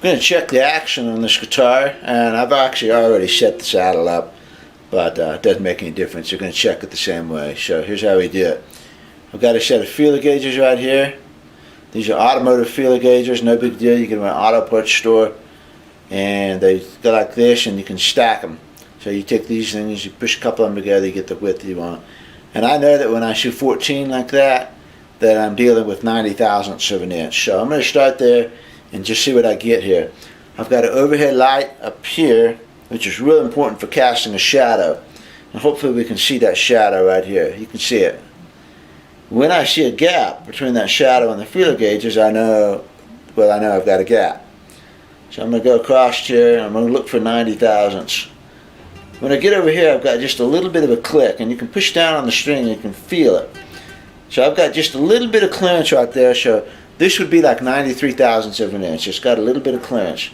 I'm going to check the action on this guitar, and I've actually already set the saddle up, but it doesn't make any difference. You're going to check it the same way. So here's how we do it. I've got a set of feeler gauges right here. These are automotive feeler gauges, no big deal. You get them at an auto parts store, and they go like this, and you can stack them. So you take these things, you push a couple of them together, you get the width you want. And I know that when I shoot 14 like that I'm dealing with 90 thousandths of an inch. So I'm going to start there and just see what I get here. I've got an overhead light up here, which is really important for casting a shadow. And hopefully we can see that shadow right here. You can see it. When I see a gap between that shadow and the feeler gauges, I know I've got a gap. So I'm going to go across here, and I'm going to look for 90 thousandths. When I get over here, I've got just a little bit of a click, and you can push down on the string and you can feel it. So I've got just a little bit of clearance right there, so this would be like 93 thousandths of an inch. It's got a little bit of clearance.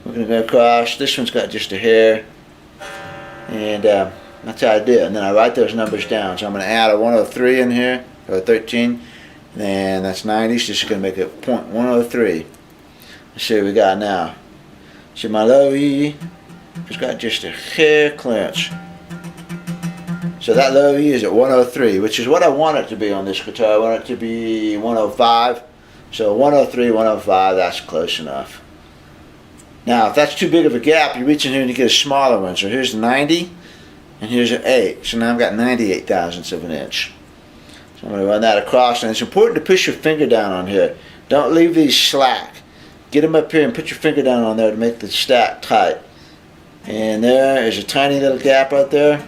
We're going to go across. This one's got just a hair, and that's how I do it. And then I write those numbers down. So I'm going to add a 103 in here, or 13, and that's 90, so this is going to make it 0.103. Let's see what we got now. See my low E, it's got just a hair clearance. So that low E is at 103, which is what I want it to be on this guitar. I want it to be 105. So 103, 105, that's close enough. Now, if that's too big of a gap, you reach in here and you get a smaller one. So here's 90, and here's an 8. So now I've got 98 thousandths of an inch. So I'm going to run that across, and it's important to push your finger down on here. Don't leave these slack. Get them up here and put your finger down on there to make the stack tight. And there is a tiny little gap right there.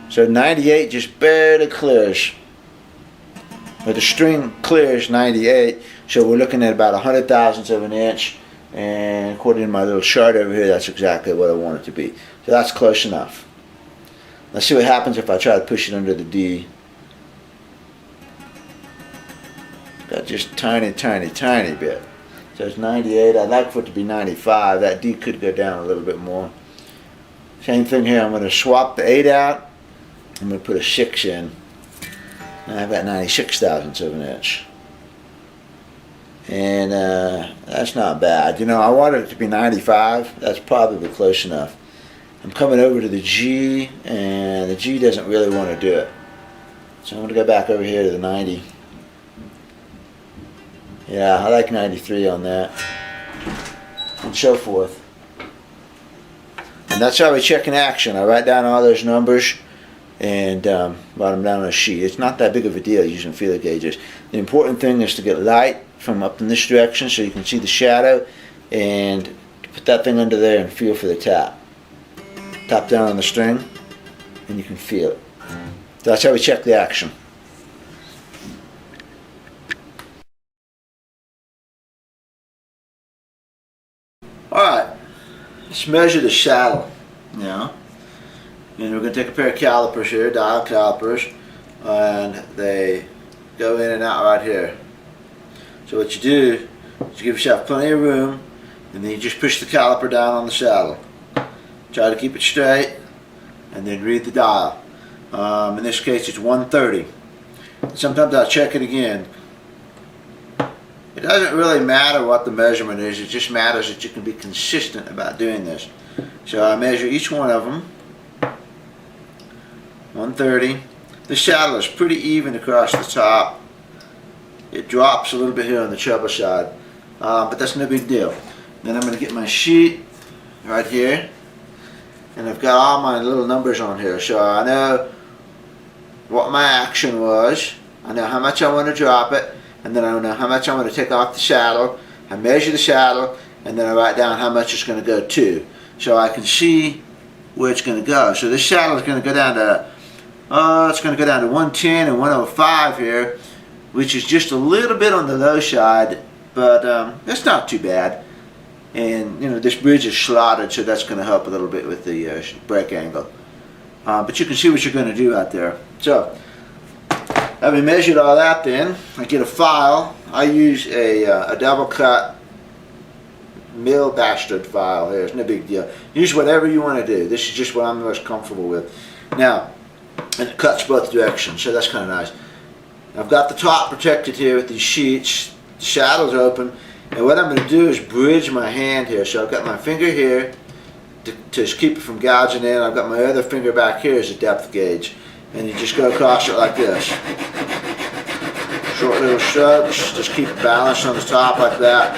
So 98 just barely clears. But the string clears 98, so we're looking at about 100 thousandths of an inch. And according to my little chart over here, that's exactly what I want it to be. So that's close enough. Let's see what happens if I try to push it under the D. Got just tiny bit. So it's 98. I'd like for it to be 95. That D could go down a little bit more. Same thing here. I'm going to swap the 8 out. I'm going to put a 6 in. And I've got 96 thousandths of an inch. And that's not bad. You know, I wanted it to be 95. That's probably close enough. I'm coming over to the G, and the G doesn't really want to do it. So I'm going to go back over here to the 90. Yeah, I like 93 on that. And so forth. And that's how we check in action. I write down all those numbers and write them down on a sheet. It's not that big of a deal using feeler gauges. The important thing is to get light from up in this direction so you can see the shadow, and put that thing under there and feel for the tap. Tap down on the string and you can feel it. That's how we check the action. Alright, let's measure the saddle now. And we're going to take a pair of calipers here, dial calipers, and they go in and out right here. So what you do is you give yourself plenty of room, and then you just push the caliper down on the saddle. Try to keep it straight, and then read the dial. In this case it's 130. Sometimes I'll check it again. It doesn't really matter what the measurement is, it just matters that you can be consistent about doing this. So I measure each one of them. 130. The saddle is pretty even across the top. It drops a little bit here on the treble side, but that's no big deal. Then I'm going to get my sheet right here, and I've got all my little numbers on here, so I know what my action was, I know how much I want to drop it, and then I know how much I want to take off the saddle. I measure the saddle, and then I write down how much it's going to go to, so I can see where it's going to go. So this saddle is going to go down to it's going to go down to 110 and 105 here, which is just a little bit on the low side, but it's not too bad. And you know, this bridge is slotted, so that's going to help a little bit with the break angle. But you can see what you're going to do out there. So, having measured all that, then I get a file. I use a double cut mill bastard file here. It's no big deal. Use whatever you want to do. This is just what I'm most comfortable with. Now, and it cuts both directions, so that's kind of nice. I've got the top protected here with these sheets. The saddle's open, And what I'm going to do is bridge my hand here. So I've got my finger here to just keep it from gouging in. I've got my other finger back here as a depth gauge. And you just go across it like this. Short little strokes. Just keep it balanced on the top like that.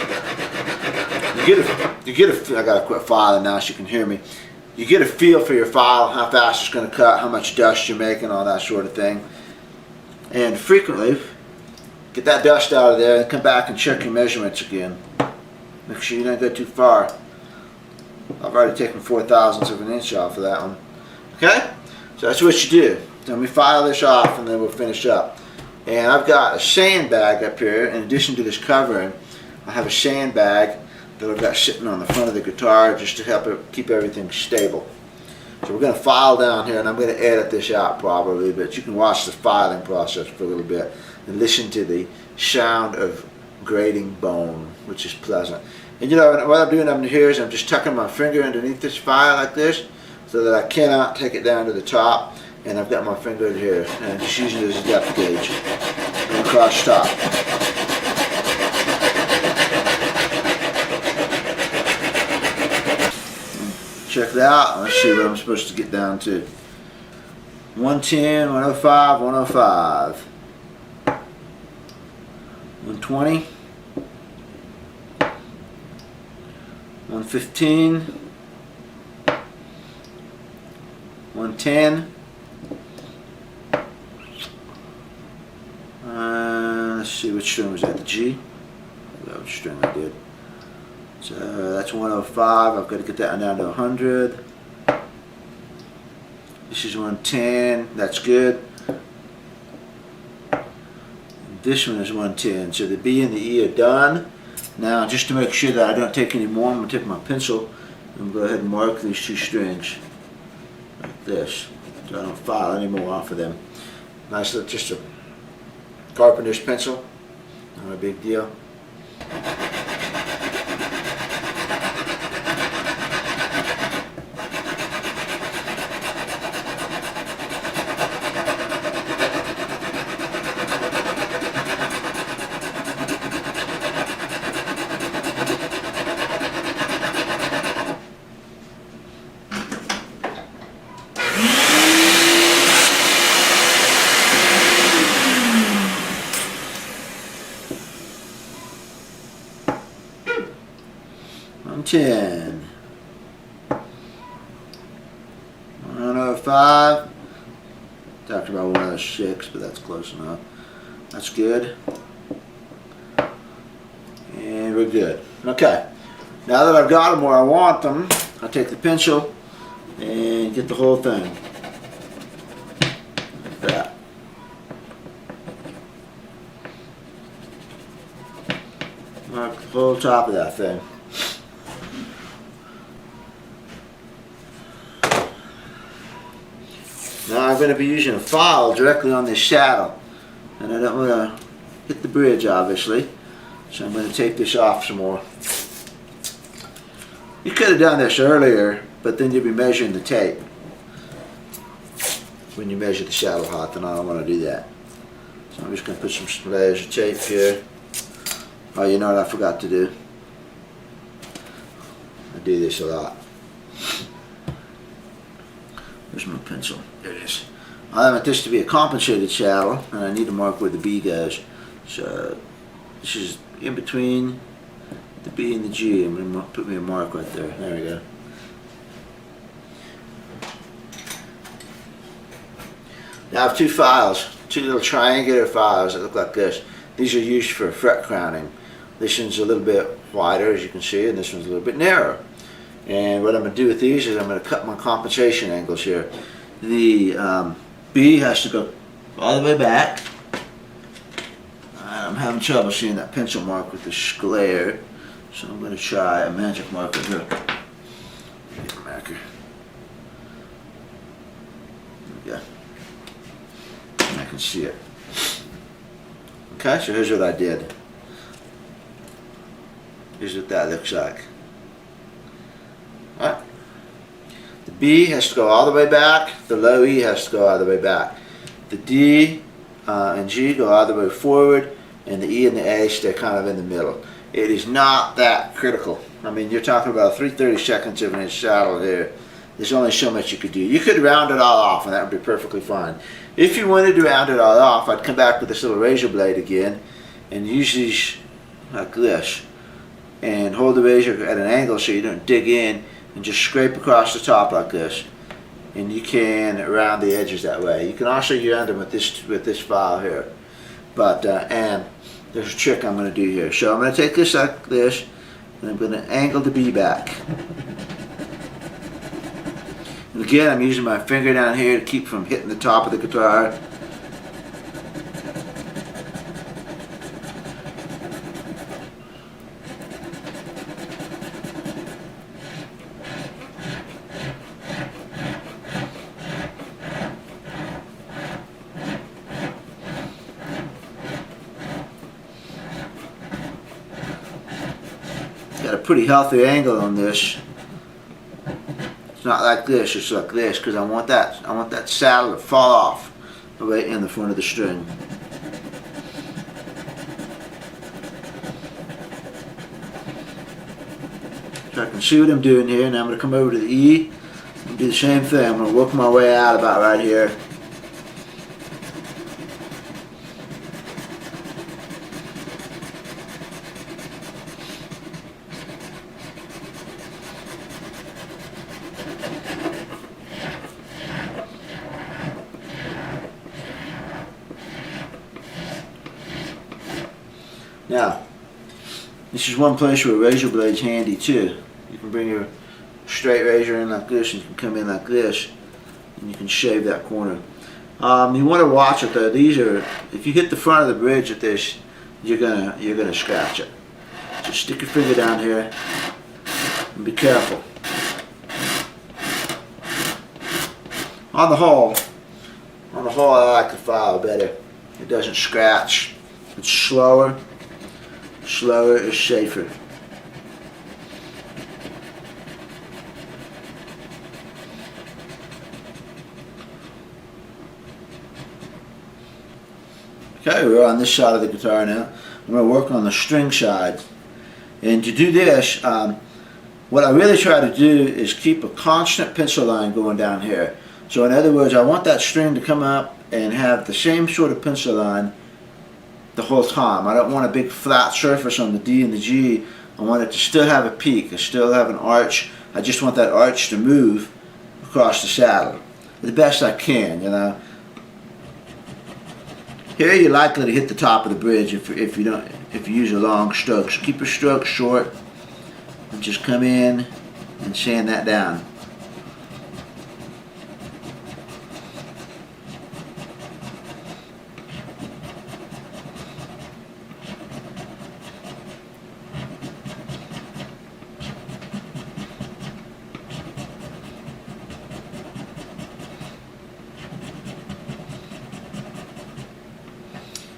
You get a I gotta quit filing now so you can hear me. You get a feel for your file, how fast it's going to cut, how much dust you're making, all that sort of thing. And frequently, get that dust out of there and come back and check your measurements again. Make sure you don't go too far. I've already taken 4/1000ths of an inch off of that one. Okay? So that's what you do. Let me file this off and then we'll finish up. And I've got a sandbag up here. In addition to this covering, I have a sandbag that I've got sitting on the front of the guitar just to help it keep everything stable. So we're going to file down here, and I'm going to edit this out probably, but you can watch the filing process for a little bit and listen to the sound of grating bone, which is pleasant. And you know what I'm doing up here is I'm just tucking my finger underneath this file like this so that I cannot take it down to the top, and I've got my finger in here and I'm just using it as a depth gauge and across the top. Check it out. Let's see what I'm supposed to get down to. 110, 105, 105. 120. 115. 110. Let's see, which string was that? The G? I forgot which string I did. So that's 105. I've got to get that down to 100. This is 110. That's good. And this one is 110. So the B and the E are done. Now, just to make sure that I don't take any more, I'm going to take my pencil and go ahead and mark these two strings like this, so I don't file any more off of them. Nice little, just a carpenter's pencil. Not a big deal. $10. 105. Talked about 106, but that's close enough. That's good. And we're good. Okay. Now that I've got them where I want them, I'll take the pencil and get the whole thing. Like that. Mark the whole top of that thing. Now I'm going to be using a file directly on this saddle, and I don't want to hit the bridge obviously, so I'm going to take this off some more. You could have done this earlier, but then you'd be measuring the tape when you measure the saddle height, and I don't want to do that. So I'm just going to put some layers of tape here. Oh, you know what I forgot to do? I do this a lot. Where's my pencil? There it is. I want this to be a compensated saddle, and I need to mark where the B goes. So this is in between the B and the G. I'm going to put me a mark right there. There we go. Now I have two files, two little triangular files that look like this. These are used for fret crowning. This one's a little bit wider, as you can see, and this one's a little bit narrower. And what I'm going to do with these is I'm going to cut my compensation angles here. The B has to go all the way back. I'm having trouble seeing that pencil mark with the glare, so I'm going to try a magic marker here. Get a marker. There we go. I can see it. Okay, so here's what I did. Here's what that looks like. Alright. The B has to go all the way back, the low E has to go all the way back. The D and G go all the way forward, and the E and the A stay kind of in the middle. it is not that critical. I mean, you're talking about 3/32 of an inch saddle here. There's only so much you could do. You could round it all off and that would be perfectly fine. If you wanted to round it all off, I'd come back with this little razor blade again and use these like this and hold the razor at an angle so you don't dig in, and just scrape across the top like this, and you can round the edges that way. You can also round them with this file here. But and there's a trick I'm going to do here. So I'm going to take this like this, and I'm going to angle the bee back. And again, I'm using my finger down here to keep from hitting the top of the guitar. Got a pretty healthy angle on this. It's not like this, it's like this, because I want that saddle to fall off right in the front of the string. So I can see what I'm doing here. Now I'm going to come over to the E and do the same thing. I'm going to work my way out about right here. Now, this is one place where a razor blade's handy too. You can bring your straight razor in like this, and you can come in like this, and you can shave that corner. You want to watch it though. These are, if you hit the front of the bridge with this, you're gonna scratch it. Just stick your finger down here and be careful. On the whole, I like the file better. It doesn't scratch. It's slower. Slower is safer. Okay, we're on this side of the guitar now. I'm going to work on the string side. And to do this, what I really try to do is keep a constant pencil line going down here. So in other words, I want that string to come up and have the same sort of pencil line the whole time. I don't want a big flat surface on the D and the G. I want it to still have a peak, I still have an arch. I just want that arch to move across the saddle the best I can, you know. Here you're likely to hit the top of the bridge if you use a long stroke. So keep your stroke short and just come in and sand that down.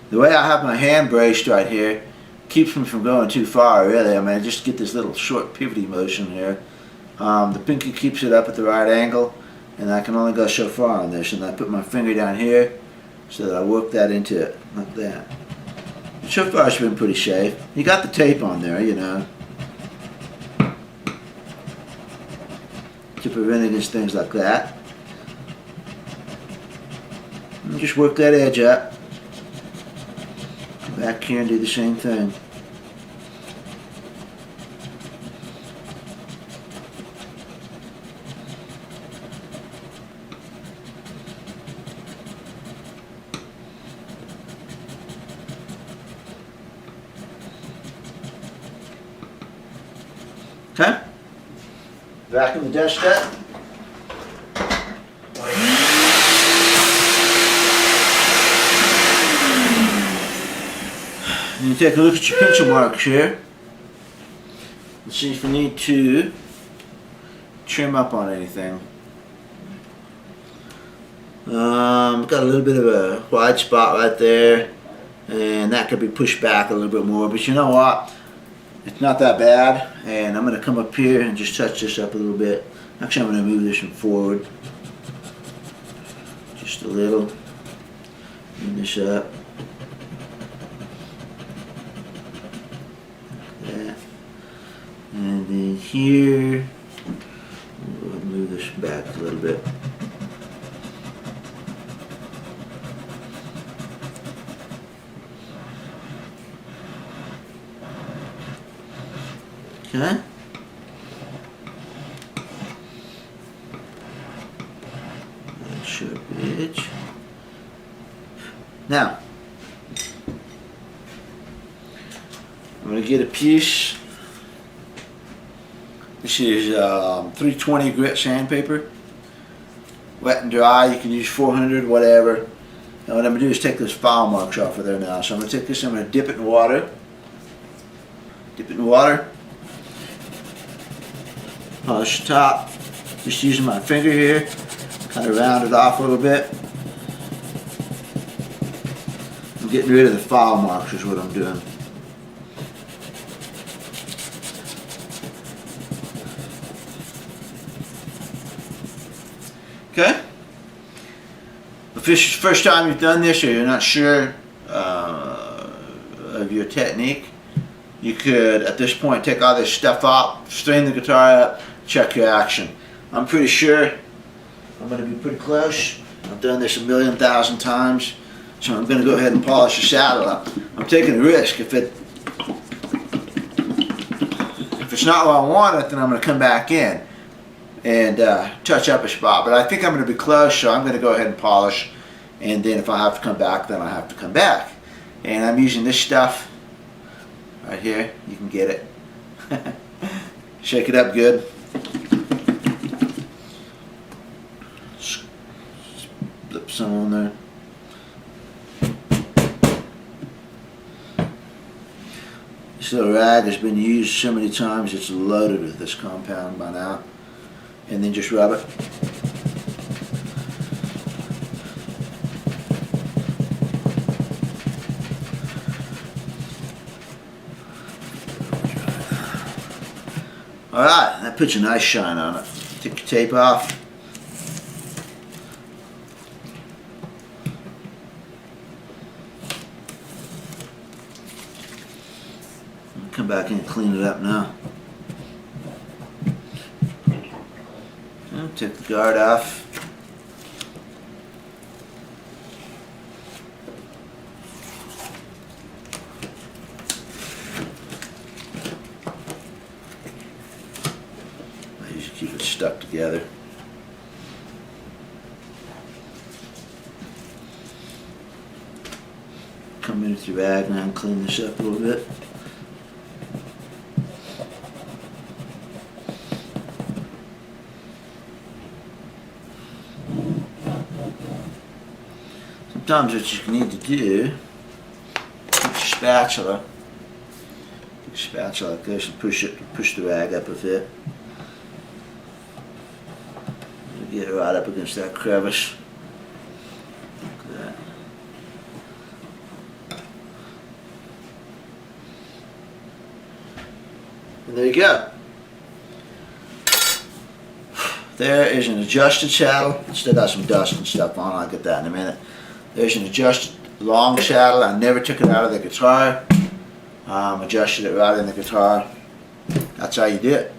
The way I have my hand braced right here keeps me from going too far, really. I mean, I just get this little short pivoty motion here. The pinky keeps it up at the right angle, and I can only go so far on this. And I put my finger down here so that I work that into it, like that. But so far it's been pretty safe. You got the tape on there, you know, to prevent against things like that. And just work that edge up. Back here and do the same thing. Okay? Vacuum the desk up. And you take a look at your pencil marks here and see if you need to trim up on anything. Got a little bit of a wide spot right there, and that could be pushed back a little bit more, but you know what? It's not that bad, and I'm going to come up here and just touch this up a little bit. Actually, I'm going to move this one forward just a little. Move this up. here. We'll move this back a little bit. Okay. Sharp edge. Now, I'm going to get a piece. This is 320 grit sandpaper. Wet and dry. You can use 400, whatever. And what I'm going to do is take those file marks off of there now. So I'm going to take this, I'm going to dip it in water. Dip it in water. Polish the top. Just using my finger here. Kind of round it off a little bit. I'm getting rid of the file marks is what I'm doing. Okay. If this is the first time you've done this or you're not sure of your technique, you could at this point take all this stuff off, strain the guitar out, check your action. I'm pretty sure I'm going to be pretty close. I've done this a million thousand times, so I'm going to go ahead and polish the saddle up. I'm taking a risk. If it's not what I want, then I'm going to come back in and touch up a spot. But I think I'm going to be close, so I'm going to go ahead and polish. And then if I have to come back, then I have to come back. And I'm using this stuff right here. You can get it. Shake it up good. Slip some on there. This little rag has been used so many times, it's loaded with this compound by now. And then just rub it. Alright, that puts a nice shine on it. Take your tape off. Come back in and clean it up now. And take the guard off. I usually keep it stuck together. Come in with your rag now and clean this up a little bit. Sometimes what you need to do, take your spatula, like this, and push the rag up a bit. Get it right up against that crevice. Like that. And there you go. There is an adjusted saddle. It's still got some dust and stuff on it. I'll get that in a minute. There's an adjusted long saddle. I never took it out of the guitar. Adjusted it right in the guitar. That's how you do it.